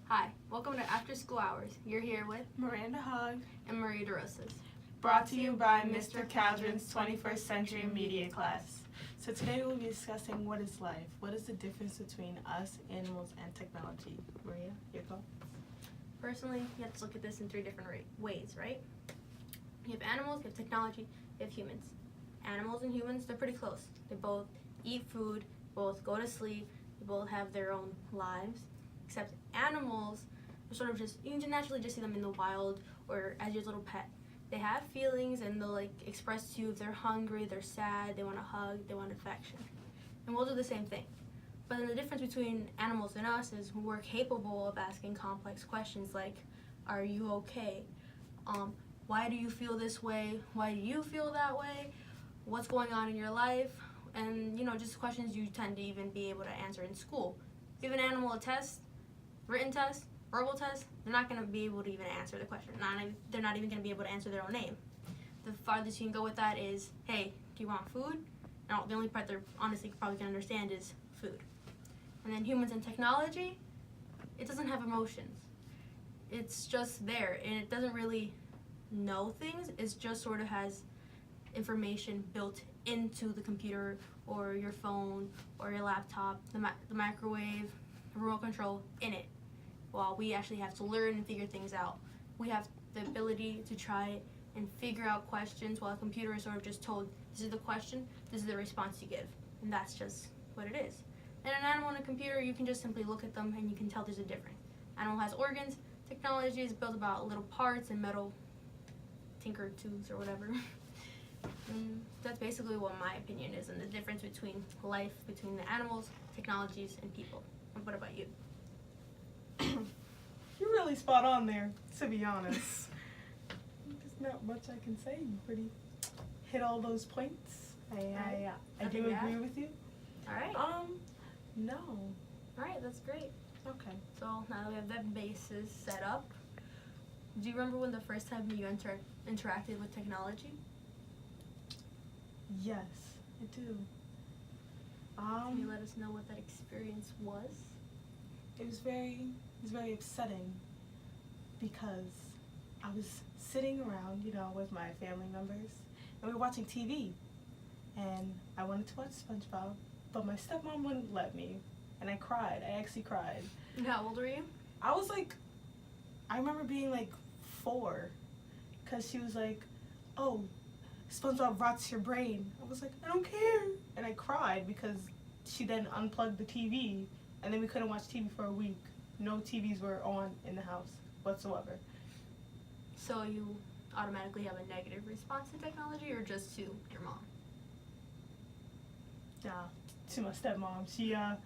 Hi, welcome to After School Hours. You're here with Miranda Hogg, and Maria DeRosas. brought to you by Mr. Caldron's 21st Century Media class. So today we'll be discussing what is life. What is the difference between us, animals, and technology? Maria, your go. Personally, you have to look at this in three different ways, right? You have animals, you have technology, you have humans. Animals and humans, they're pretty close. They both eat food, both go to sleep, they both have their own lives. Except animals, are sort of just, you can naturally just see them in the wild or as your little pet. They have feelings and they'll express to you if they're hungry, they're sad, they want a hug, they want affection. And we'll do the same thing. But then the difference between animals and us is we're capable of asking complex questions like, are you okay? Why do you feel this way? Why do you feel that way? What's going on in your life? And just questions you tend to even be able to answer in school. Give an animal a test, written test, verbal test, they're not going to be able to even answer the question. They're not even going to be able to answer their own name. The farthest you can go with that is, hey, do you want food? And the only part they're honestly probably going to understand is food. And then humans and technology, it doesn't have emotions. It's just there, and it doesn't really know things. It just sort of has information built into the computer or your phone or your laptop, the microwave, the remote control in it. While we actually have to learn and figure things out. We have the ability to try and figure out questions while a computer is sort of just told, this is the question, this is the response you give. And that's just what it is. And an animal and a computer, you can just simply look at them and you can tell there's a difference. Animal has organs, technology is built about little parts and metal tinker tubes or whatever. And that's basically what my opinion is, and the difference between life, between the animals, technologies, and people. And what about you? You're really spot on there, to be honest. There's not much I can say. You pretty hit all those points. I do agree with you. All right. No. All right, that's great. Okay. So now that we have that basis set up, do you remember when the first time you interacted with technology? Yes, I do. Can you let us know what that experience was? It was very upsetting because I was sitting around, with my family members, and we were watching TV, and I wanted to watch SpongeBob, but my stepmom wouldn't let me, and I cried. I actually cried. And how old were you? I remember being like 4, because she was like, oh, SpongeBob rots your brain. I was like, I don't care. And I cried because she then unplugged the TV, and then we couldn't watch TV for a week. No TVs were on in the house whatsoever. So you automatically have a negative response to technology, or just to your mom? To my stepmom. She was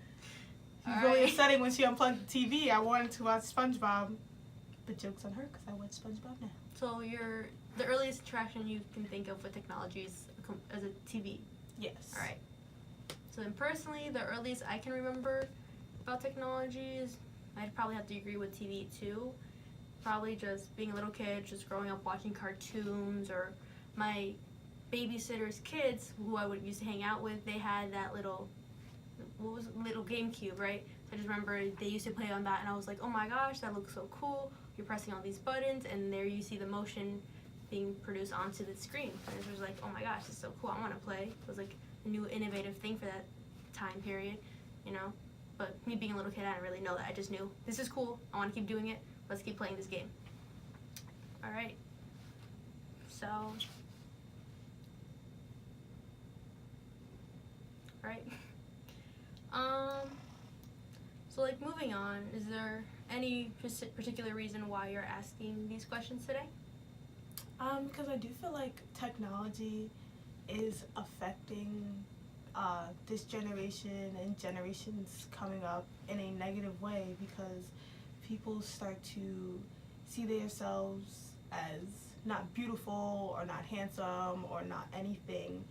All really right. upsetting when she unplugged the TV. I wanted to watch SpongeBob. But joke's on her because I watch SpongeBob now. So the earliest interaction you can think of with technology is as a TV. Yes. All right. So then personally, the earliest I can remember about technology is, I'd probably have to agree with TV too. Probably just being a little kid, just growing up watching cartoons, or my babysitter's kids, who I would used to hang out with, they had that little GameCube, right? So I just remember they used to play on that, and I was like, oh my gosh, that looks so cool. You're pressing all these buttons, and there you see the motion being produced onto the screen. And it was like, oh my gosh, this is so cool. I want to play. It was like a new innovative thing for that time period, But me being a little kid, I didn't really know that. I just knew, this is cool. I want to keep doing it. Let's keep playing this game. All right. So, all right. So moving on, is there any particular reason why you're asking these questions today? Because I do feel like technology is affecting this generation and generations coming up in a negative way, because people start to see themselves as not beautiful or not handsome or not anything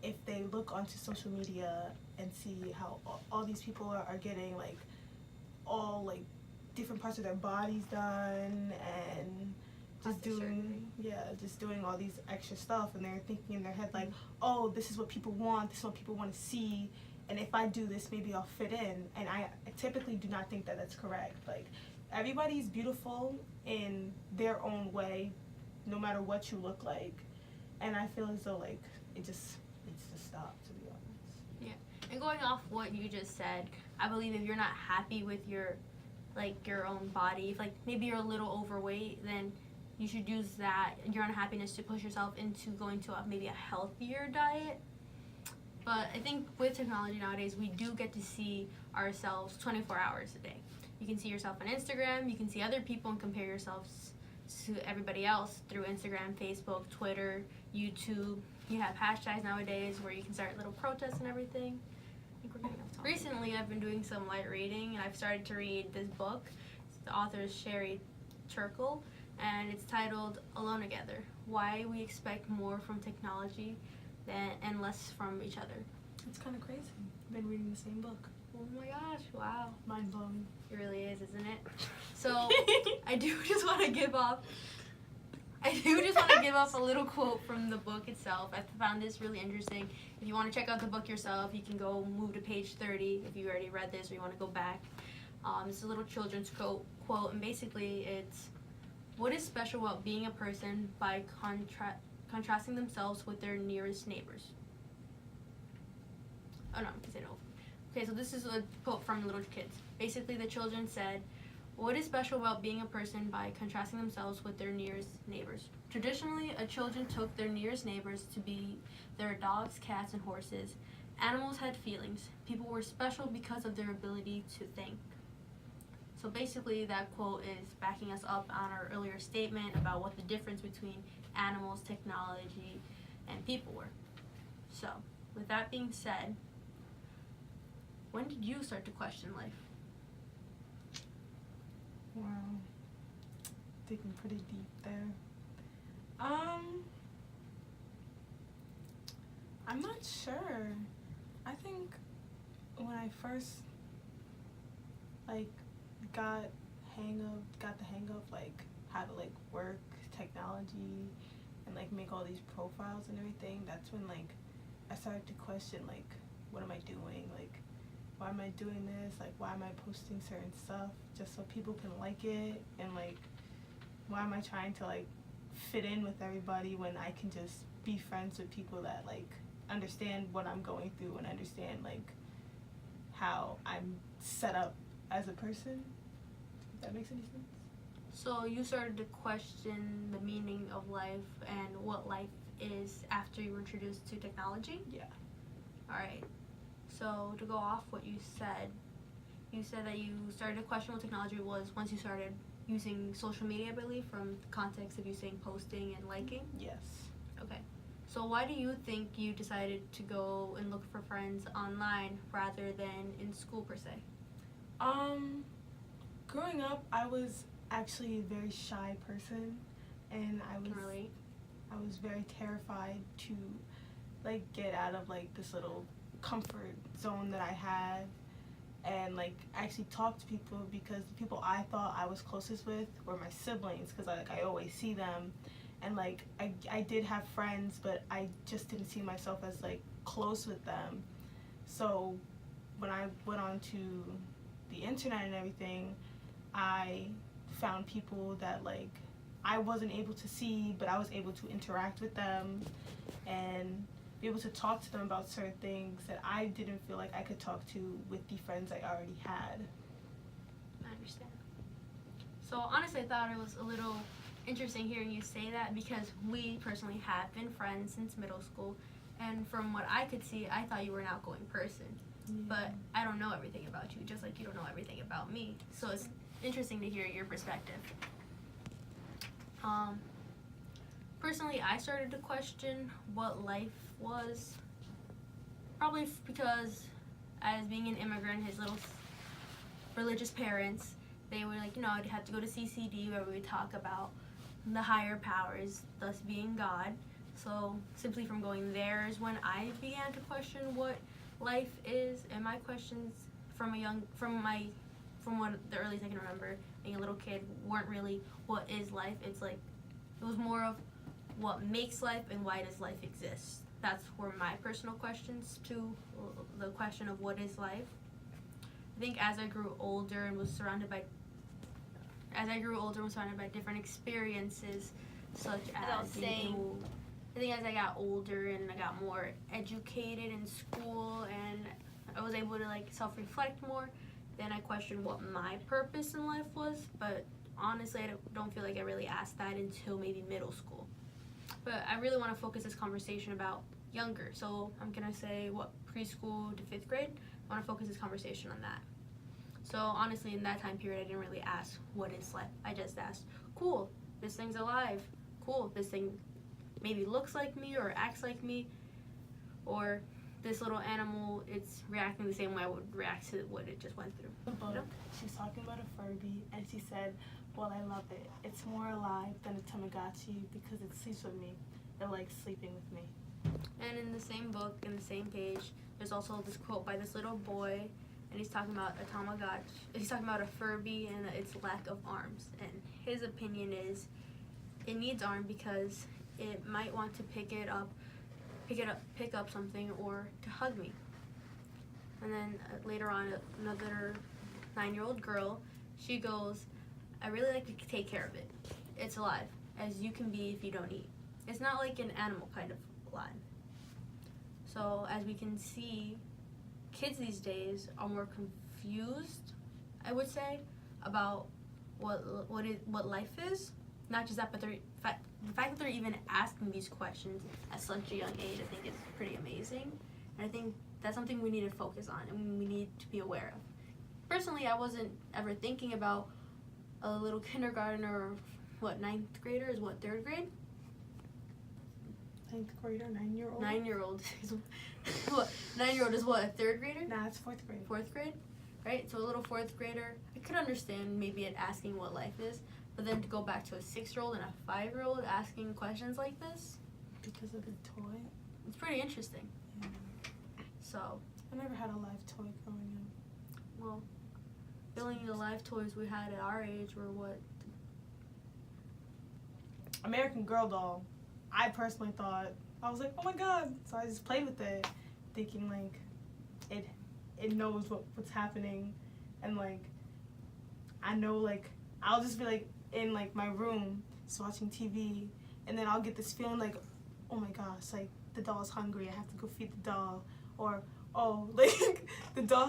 if they look onto social media and see how all these people are getting all different parts of their bodies done and just doing all these extra stuff, and they're thinking in their head like, oh, this is what people want, this is what people want to see, and if I do this, maybe I'll fit in. And I typically do not think that that's correct. Like, everybody's beautiful in their own way, no matter what you look like. And I feel as though, like, it just needs to stop, to be honest. And going off what you just said, I believe if you're not happy with your own body, if like maybe you're a little overweight, then you should use that your unhappiness to push yourself into going to maybe a healthier diet. But I think with technology nowadays, we do get to see ourselves 24 hours a day. You can see yourself on Instagram, you can see other people and compare yourselves to everybody else through Instagram, Facebook, Twitter, YouTube. You have hashtags nowadays where you can start little protests and everything. I think we're getting off topic. Recently, I've been doing some light reading, and I've started to read this book. The author is Sherry Turkle, and it's titled Alone Together: Why We Expect More from Technology and Less from Each Other. It's kind of crazy. I've been reading the same book. Oh my gosh, wow. Mind blowing. It really is, isn't it? So, I do just want to give off a little quote from the book itself. I found this really interesting. If you want to check out the book yourself, you can go move to page 30 if you already read this or you want to go back. It's a little children's quote, and basically it's, what is special about being a person by contrasting themselves with their nearest neighbors? Oh no, I said no. Okay, so this is a quote from little kids. Basically, the children said, what is special about being a person by contrasting themselves with their nearest neighbors? Traditionally, children took their nearest neighbors to be their dogs, cats, and horses. Animals had feelings. People were special because of their ability to think. So basically, that quote is backing us up on our earlier statement about what the difference between animals, technology, and people were. So, with that being said, when did you start to question life? Wow. Digging pretty deep there. I'm not sure. I think when I first got the hang of how to work technology and make all these profiles and everything, that's when I started to question what am I doing? Why am I doing this? Why am I posting certain stuff just so people can like it? And why am I trying to fit in with everybody when I can just be friends with people that understand what I'm going through and understand how I'm set up as a person? If that makes any sense. So you started to question the meaning of life and what life is after you were introduced to technology? Yeah. Alright. So to go off what you said that you started to question what technology was once you started using social media, I believe, from the context of you saying posting and liking? Yes. Okay. So why do you think you decided to go and look for friends online rather than in school per se? Growing up, I was actually a very shy person, and I was very terrified to get out of this little comfort zone that I had and actually talk to people, because the people I thought I was closest with were my siblings, because I always see them, and I did have friends, but I just didn't see myself as close with them. So when I went on to the internet and everything, I found people that I wasn't able to see, but I was able to interact with them and be able to talk to them about certain things that I didn't feel I could talk to with the friends I already had. I understand. So honestly, I thought it was a little interesting hearing you say that, because we personally have been friends since middle school, and from what I could see, I thought you were an outgoing person. Yeah. But I don't know everything about you, just like you don't know everything about me. So it's interesting to hear your perspective. Personally, I started to question what life was, probably because as being an immigrant, his little religious parents, they were I'd have to go to CCD where we would talk about the higher powers, thus being God. So simply from going there is when I began to question what life is, and my questions from what the earliest I can remember, being a little kid, weren't really what is life. It's it was more of what makes life and why does life exist. that's where my personal questions to the question of what is life. I think as I grew older and was surrounded by different experiences, such As I was as saying. I think as I got older and I got more educated in school and I was able to like self-reflect more, then I questioned what my purpose in life was. But honestly, I don't feel like I really asked that until maybe middle school. But I really want to focus this conversation about younger. So I'm going to say what preschool to 5th grade. I want to focus this conversation on that. So honestly, in that time period, I didn't really ask what is life. I just asked, cool, this thing's alive. Cool, this thing maybe looks like me or acts like me. Or this little animal, it's reacting the same way I would react to what it just went through. The book, she's talking about a Furby, and she said, well, I love it. It's more alive than a Tamagotchi because it sleeps with me. It likes sleeping with me. And in the same book, in the same page, there's also this quote by this little boy, and he's talking about a Tamagotchi. He's talking about a Furby and its lack of arms. And his opinion is, it needs arms because it might want to pick up something or to hug me. And then later on, another 9-year-old girl, she goes, I really like to take care of it. It's alive, as you can be if you don't eat. It's not like an animal kind of alive. So as we can see, kids these days are more confused, I would say, about what life is. Not just that, but the fact that they're even asking these questions at such a young age, I think is pretty amazing. And I think that's something we need to focus on and we need to be aware of. Personally, I wasn't ever thinking about a little kindergartner or 9th grader is 3rd grade? 9th grader, 9-year-old? 9-year-old is what? 9-year-old is what? A 3rd grader? Nah, it's 4th grade. 4th grade? Right? So a little 4th grader, I could understand maybe it asking what life is, but then to go back to a 6-year-old and a 5-year-old asking questions like this, Because of the toy? it's pretty interesting. Yeah. So, I never had a live toy growing up. well, the only live toys we had at our age were what? American Girl doll. I personally thought, I was like, oh my god. So I just played with it, thinking like, it knows what's happening. And like, I know like, I'll just be like in like my room, just watching TV. And then I'll get this feeling like, oh my gosh, like the doll's hungry. I have to go feed the doll. Or, oh, like the doll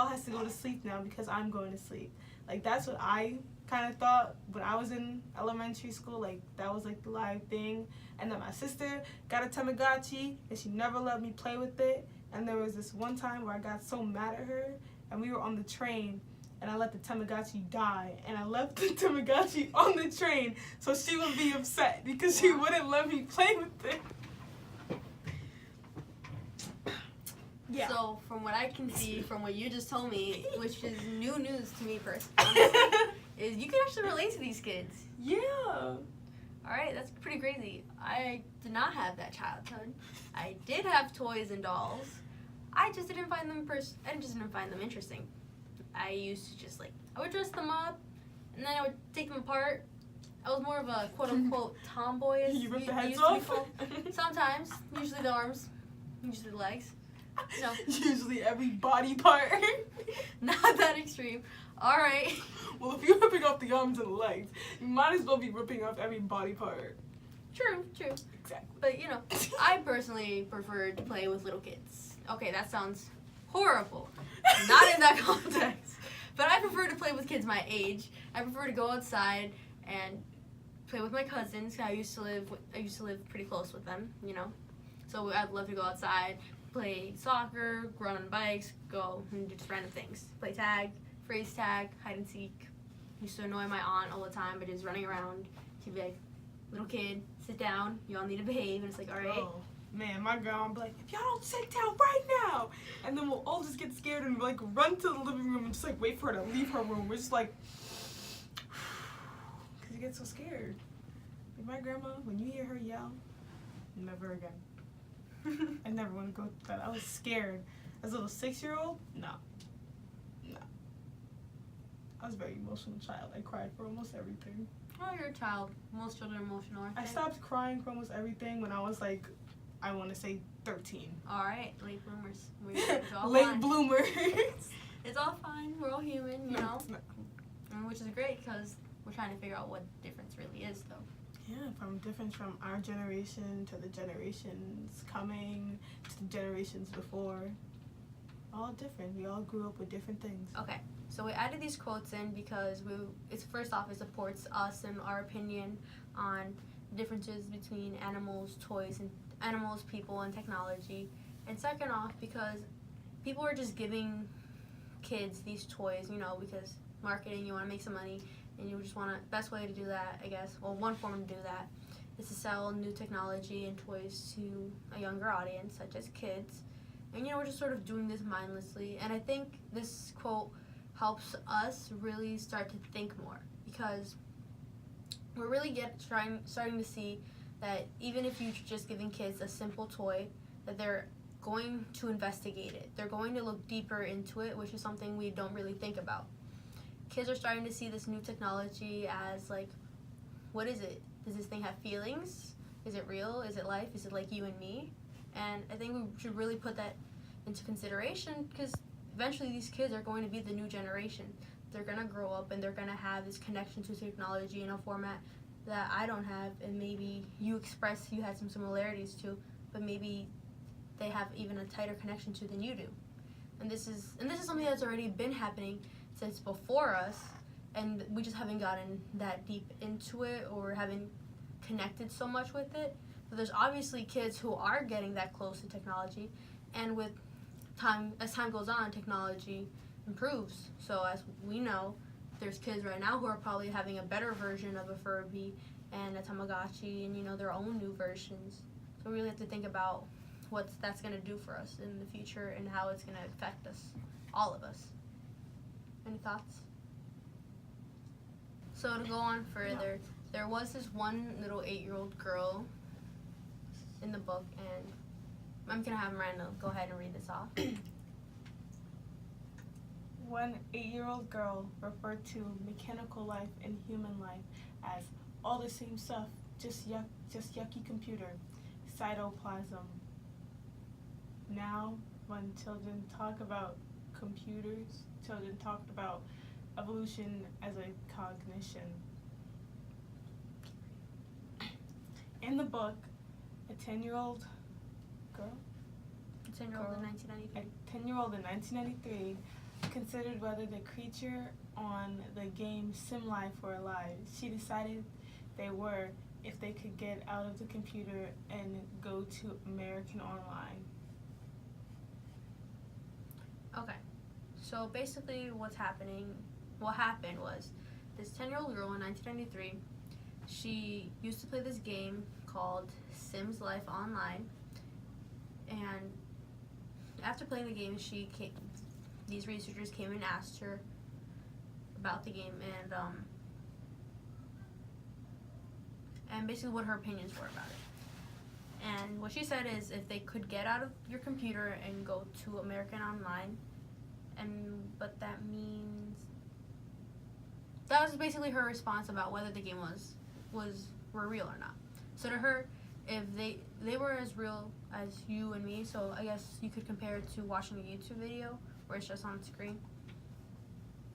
has to go to sleep now because I'm going to sleep. Like that's what I kind of thought when I was in elementary school. Like that was like the live thing. And then my sister got a Tamagotchi and she never let me play with it. And there was this one time where I got so mad at her and we were on the train and I let the Tamagotchi die and I left the Tamagotchi on the train so she would be upset because she wouldn't let me play with it. Yeah. So, from what I can see, from what you just told me, which is new news to me personally, is you can actually relate to these kids. Yeah. Alright, that's pretty crazy. I did not have that childhood. I did have toys and dolls. I just didn't find them interesting. I used to just I would dress them up, and then I would take them apart. I was more of a quote-unquote tomboy, as You rip the heads used to be off? called. Sometimes, usually the arms, usually the legs. No. Usually every body part. Not that extreme. Alright. Well, if you're ripping off the arms and the legs, you might as well be ripping off every body part. True. Exactly. But, I personally prefer to play with little kids. Okay, that sounds horrible. Not in that context. But I prefer to play with kids my age. I prefer to go outside and play with my cousins. I used to live pretty close with them, So I'd love to go outside, play soccer, run on bikes, go and do just random things. Play tag, phrase tag, hide and seek. Used to annoy my aunt all the time by just running around. She'd be like, little kid, sit down, y'all need to behave. And it's like, all right. Oh, man, my grandma would be like, if y'all don't sit down right now. And then we'll all just get scared and run to the living room and just wait for her to leave her room. We're just like, because you get so scared. Like my grandma, when you hear her yell, never again. I never want to go through that. I was scared. As a little 6-year-old, no. I was a very emotional child. I cried for almost everything. Oh, you're a child. Most children are emotional, aren't they? I stopped crying for almost everything when I was I want to say 13. All right, late bloomers. It's all Late fine. bloomers. It's all fine. We're all human, you No, know, it's not. which is great because we're trying to figure out what difference really is, though. Yeah, from our generation to the generations coming to the generations before. All different. We all grew up with different things. Okay, so we added these quotes in because it's first off, it supports us and our opinion on differences between animals, toys, and animals, people, and technology. And second off, because people are just giving kids these toys, you know, because marketing, you want to make some money, and you just want to, best way to do that, I guess, well, one form to do that is to sell new technology and toys to a younger audience, such as kids. And, you know, we're just sort of doing this mindlessly. And I think this quote helps us really start to think more, because we're really starting to see that even if you're just giving kids a simple toy, that they're going to investigate it. They're going to look deeper into it, which is something we don't really think about. Kids are starting to see this new technology as like, what is it? Does this thing have feelings? Is it real? Is it life? Is it like you and me? And I think we should really put that into consideration, because eventually these kids are going to be the new generation. They're going to grow up and they're going to have this connection to technology in a format that I don't have, and maybe you had some similarities to, but maybe they have even a tighter connection to than you do. And this is something that's already been happening since before us, and we just haven't gotten that deep into it or haven't connected so much with it. But there's obviously kids who are getting that close to technology, and with time, as time goes on, technology improves. So as we know, there's kids right now who are probably having a better version of a Furby and a Tamagotchi, and, you know, their own new versions. So we really have to think about what that's going to do for us in the future and how it's going to affect us, all of us. Any thoughts? So to go on further, there was this one little 8-year-old girl in the book, and I'm going to have Miranda go ahead and read this off. One 8-year-old girl referred to mechanical life and human life as all the same stuff, just yucky computer, cytoplasm. Now, when children talk about computers, children talk about evolution as a cognition. In the book, a 10-year-old girl? A 10-year-old in 1993. A 10-year-old in 1993 considered whether the creature on the game Sim Life were alive. She decided they were if they could get out of the computer and go to American Online. Okay, so basically what happened was this 10-year-old girl in 1993, she used to play this game called Sims Life Online, and after playing the game, these researchers came and asked her about the game and basically what her opinions were about it. And what she said is if they could get out of your computer and go to American Online, but that means that was basically her response about whether the game were real or not. So to her, if they were as real as you and me, so I guess you could compare it to watching a YouTube video where it's just on screen.